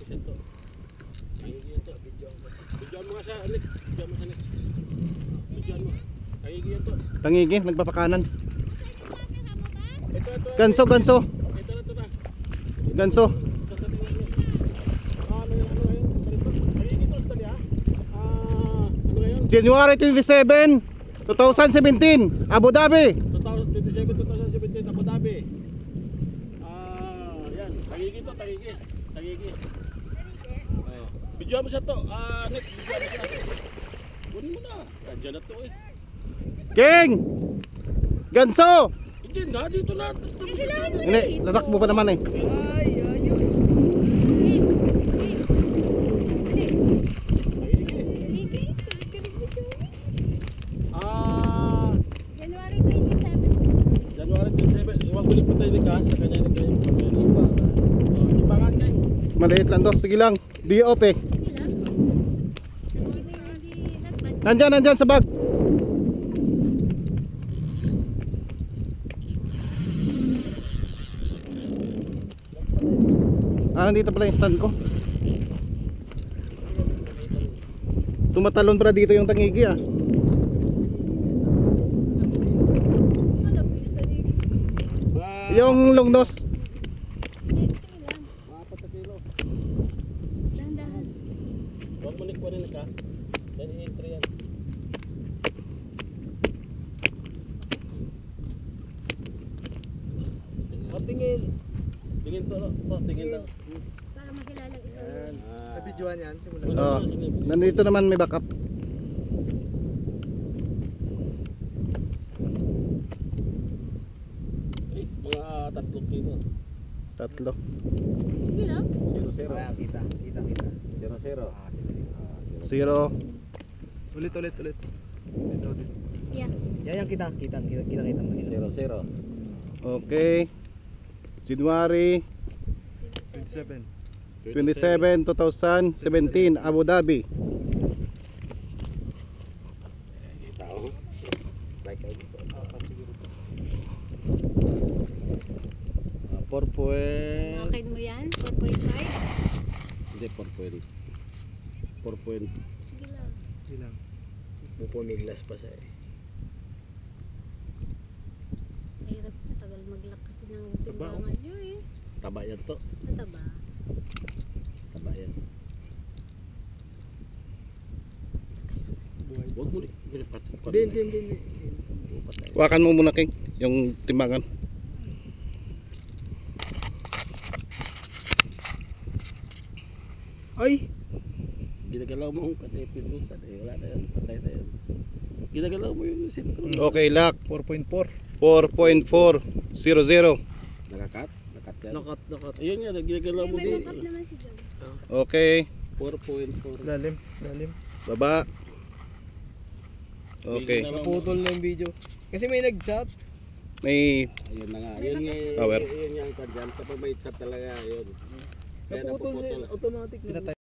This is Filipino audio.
Ito. Ito. Bidyoan mo nga sa anik. Bidyoan mo sa anik. Bidyoan mo. Tangigi yan to. Tangigi, nagpapakanan. Ito. Ganso, ganso. Ito na. Ganso. January 27, 2017, Abu Dhabi. 2017 Abu Dhabi. Yan. Tangigi to, tangigi. Bidyoan mo siya to. Nick, bidyoan mo siya. Kunin mo na. Diyan na to eh. King! Ganso! Hindi na, dito na. Hindi, tatakbo pa naman eh. Ay, ayos. January 27. January 27. Iwag ulit pa tayo ni Gas. Sa kanya ni kayo. Timbangan kayo. Maliit lang to, sige lang. Di off eh. Sige lang. Nandyan sa bag. Nandito pala yung stand ko. Tumatalon para dito yung tangigi ah. Yung longnos. Maapat na kilo. Dahan-dahan. Huwag mo Nick pa rin ka. Yan i-entry yan. Tingin. Tingin to. Tingin to. Para makilala ito. Sa videoan yan, simula. Oh, nandito naman may backup. Mga 3 kilo. Tatlo. Sige lang. 0-0. Kita. 0-0. Zero. Ulit. Ito. Yeah. Yan kita mo. 0-0. Okay. January 27. 27, 2017, Abu Dhabi. Kita ko. Like out. Siguro to. 4 point. Makakain mo yan? 4.5? Hindi, 4 point. 4 point. Sige lang. Ilang. Pupumiglas pa siya eh. Mahirap na. Tagal mag-lock kasi ng timbangan nyo eh. Taba yan to. Mataba. Taba yan. Huwag mo rin. Hindi. Wakan mo muna King, yung timbangan. Ay! Ginagalaw mo yung katipin mo. Wala na yan. Patay na yan. Ginagalaw mo yung sintro. Okay, lock. 4.4. 4.400. Nakakat? Nakat yan. Nakat. Ayun nga, ginagalaw mo May din. backup naman si John. Okay, 4.4. Lalim. baba. Okay. Naputol na yung video. Kasi may nag-chat. May Ayun na nga. Yun nga. Power. Yun yung kandyan. Kapag may chat talaga. Yun. Kaya Naputol siya. napuputol. Automatic na.